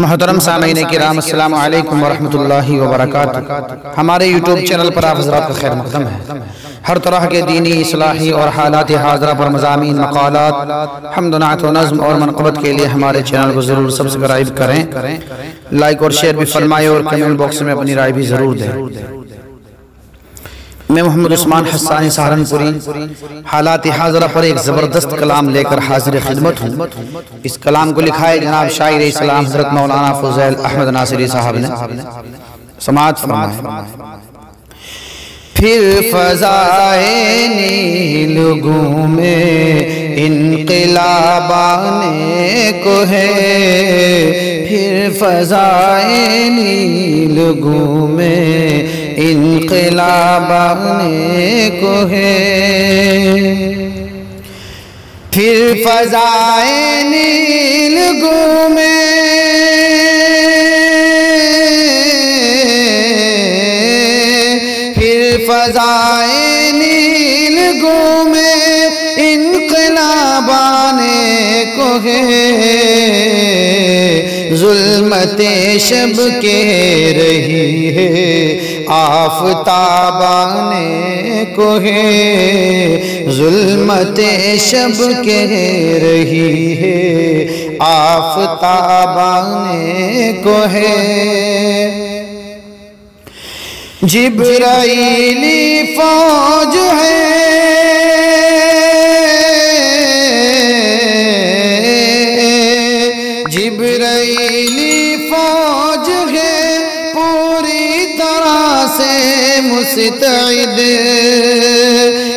محترم سامعین کرام السلام علیکم ورحمۃ اللہ وبرکاتہ۔ ہمارے یوٹیوب چینل پر آپ حضرات کا خیر مقدم ہے۔ ہر طرح کے دینی، اصلاحی اور حالات حاضرہ پر مضامین، مقالات، حمد و نعت و نظم اور منقبت کے لیے ہمارے چینل کو ضرور سبسکرائب کریں، لائک اور شیئر بھی فرمائیں اور کمنٹ باکس میں اپنی رائے بھی ضرور دیں۔ میں محمد عثمان حسانی سہارنپوری حالات حاضرہ پر ایک زبردست کلام لے کر حاضر خدمت ہوں۔ اس کلام کو لکھا ہے جناب شاعر اسلام حضرت مولانا فضیل احمد ناصری صاحب نے۔ سماعت فرمائیں۔ پھر فضائے نیل میں انقلاب آنے کو ہے، پھر فضائے نیل میں انقلاب آنے کو ہے، پھر فضائے نیل میں فضائے نیل میں انقلاب آنے کو ہے، ظلمت شب کے رہی ہے آفتاب آنے کو ہے، ظلمت شب کے رہی ہے آفتاب آنے کو ہے۔ جبرائیلی فوج ہے، جبرائیلی فوج ہے پوری طرح سے مستعد،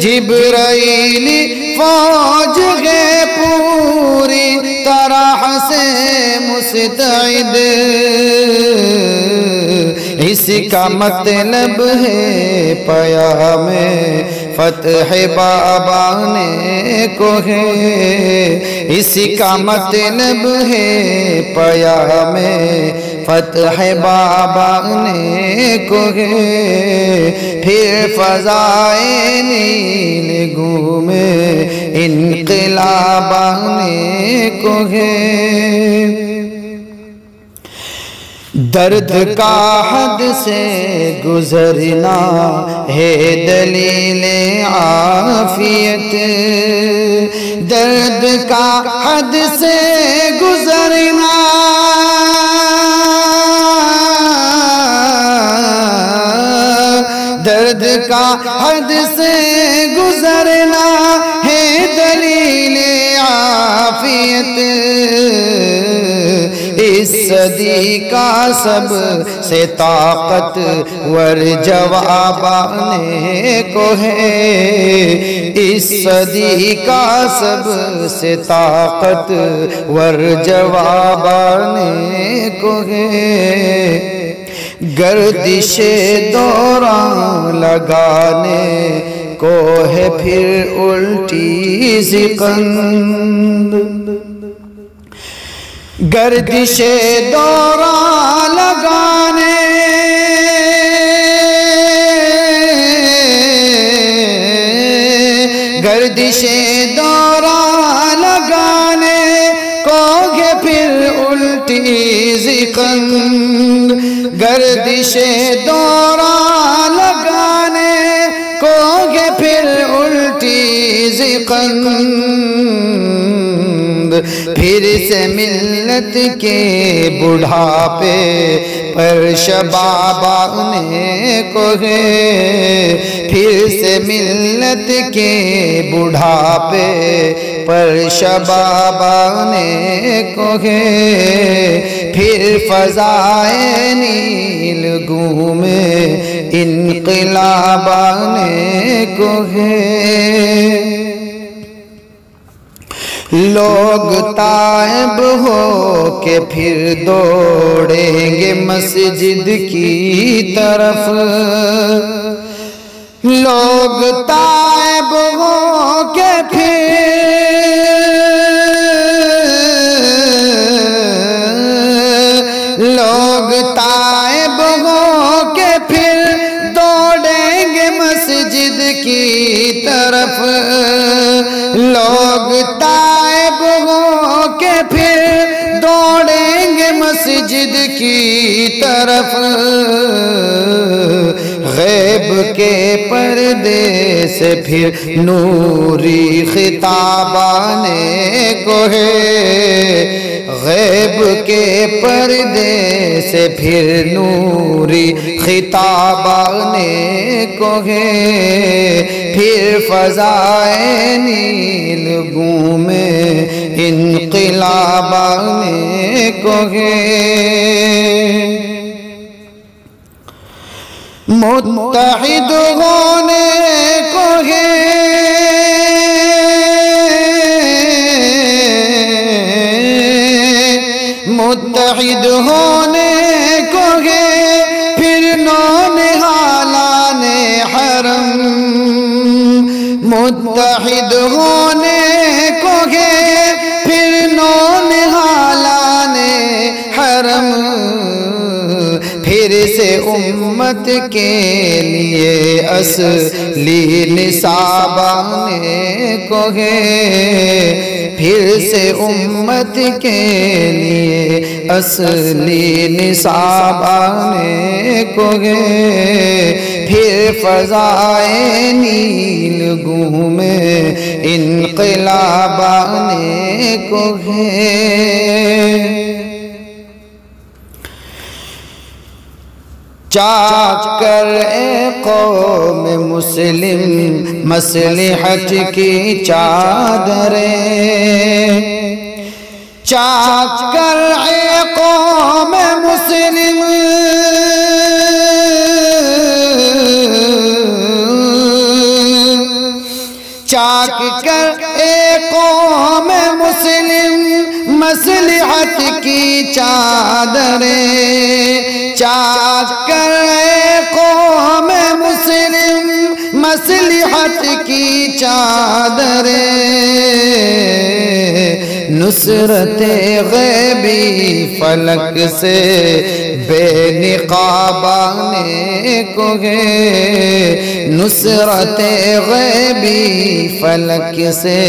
جبرائیلی فوج ہے پوری طرح سے مستعد، اس کا مطلب ہے پیام فتح باب آنے کو ہے، اس کا مطلب ہے پیام فتح باب آنے کو ہے، پھر فضائے نیل میں انقلاب آنے کو ہے۔ درد کا حد سے گزرنا ہے دلیل عافیت، درد کا حد سے گزرنا درد کا حد سے گزرنا ہے دلیل عافیت، اس صدی کا سب سے طاقت ور جواب آنے کو ہے، اس صدی کا سب سے طاقت ور جواب آنے کو ہے، گردش دوران لگانے کو ہے پھر الٹی سکند، گردش دوران لگانے گردش دوران لگانے کو گے پھر الٹی زکند، گردش دوران لگانے کو گے پھر الٹی زکند، پھر سے ملت کے بڑھاپے پر شباب آنے کو ہے، پھر سے ملت کے بڑھاپے پر شباب آنے کو ہے، پھر فضائے نیل میں انقلاب آنے کو ہے۔ لوگ تائب ہو کے پھر دوڑیں گے مسجد کی طرف، لوگ تائب ہو کے پھر لوگ تائب ہو کے پھر دوڑیں گے مسجد کی طرف، لوگ تائب ہو کے پھر دوڑیں گے مسجد مسجد کی طرف، غیب کے پردے سے پھر نوری خطاب آنے کو ہے، غیب کے پردے سے پھر نوری خطاب آنے کو ہے، پھر فضائے نیل گومے انقلاب آنے کو ہے، متحد ہونے کو ہے، متحد ہونے کو ہے، پھر نونہالان حرم، متحد ہونے کو ہے، پھر نونہالان حرم، پھر سے امت کے لیے اصلی نصاب آنے کو ہے، پھر سے امت کے لیے اصلی نصاب آنے کو ہے، پھر فضائے نیل گومے انقلاب آنے کو ہے، چاک کر اے قوم مسلم مصلحت کی چادریں، چاک کر اے قوم مسلم چاک کر اے قوم مسلم مصلحت کی چادریں، چاک کر اے قوم مسلم مصلحت کی چادریں، نصرت غیبی فلک سے بے نقاب آنے کو ہے، نصرت غیبی فلک سے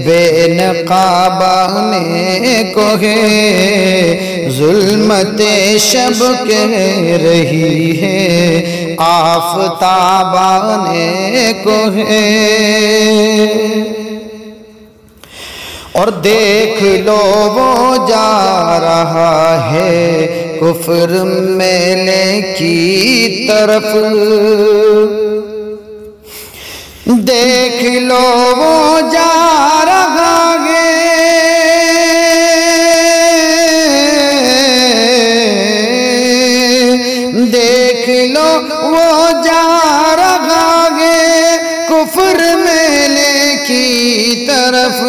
بے نقاب آنے کو ہے، ظلمت شب کہہ رہی ہے آفتاب آنے کو ہے، اور دیکھ لو وہ جا رہا ہے کفر میلے کی طرف، دیکھ لو وہ جا رہا ہے، دیکھ لو وہ جا رہا ہے کفر میلے کی طرف،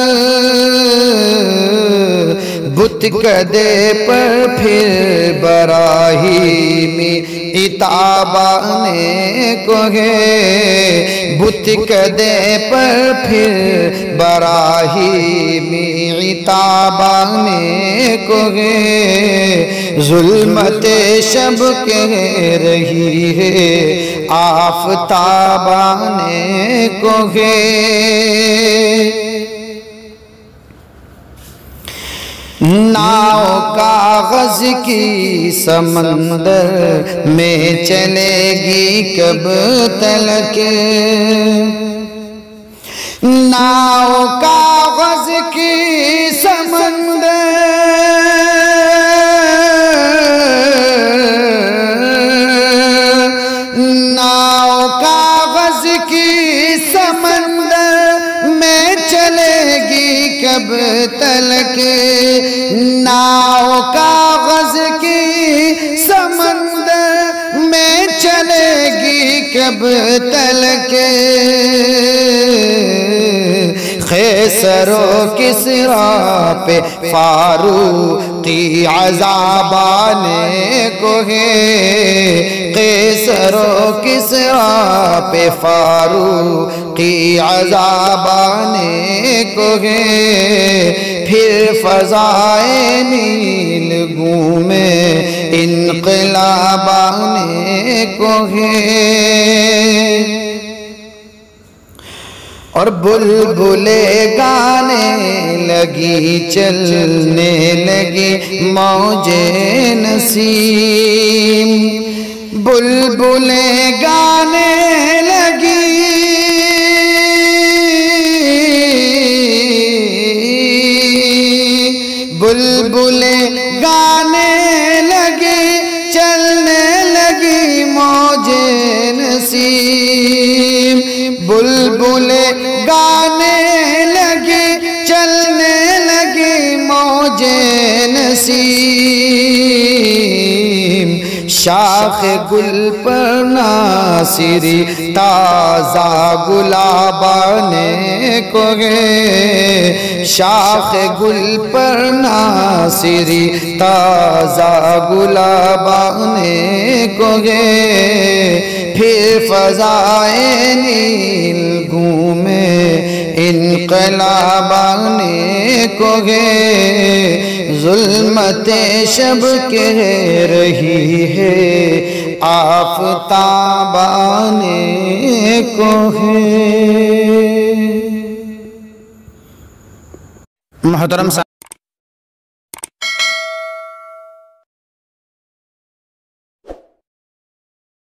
بت کدے پر پھر براہیمی عتاب آنے کو ہے، بت کدے پر پھر براہیمی عتاب آنے کو ہے، ظلمت شب کہہ رہی ہے آفتاب آنے کو ہے، ناؤ کاغذ کی سمندر میں چلے گی کب تلک، ناؤ کاغذ کی سمندر، ناؤ کاغذ کی سمندر میں چلے گی کب تلک، ناؤ کاغذ کی سمندر میں چلے گی کب تلک، قیصر و کسریٰ پہ فاروقی عذاب آنے کو ہے، قیصر و کسریٰ پہ فاروقی عذاب آنے کو ہے، پھر فضائے نیل گومے انقلاب آنے کو ہے، اور بلبلیں گانے لگی چلنے لگی موج نسیم بلبلیں گانے لگی بلبلیں گانے لگی چلنے لگی موج نسیم بلبلیں گانے لگی چلنے لگی موج نسیم شاخ گل پر ناصری تازہ گلابانے کو گے شاخ گل پر ناصری تازہ گلابانے کو گے پھر فضائے نیل گھومے انقلابانے کو گے ظلمت شب کہہ رہی ہے آفتابانے کو ہے۔ محترم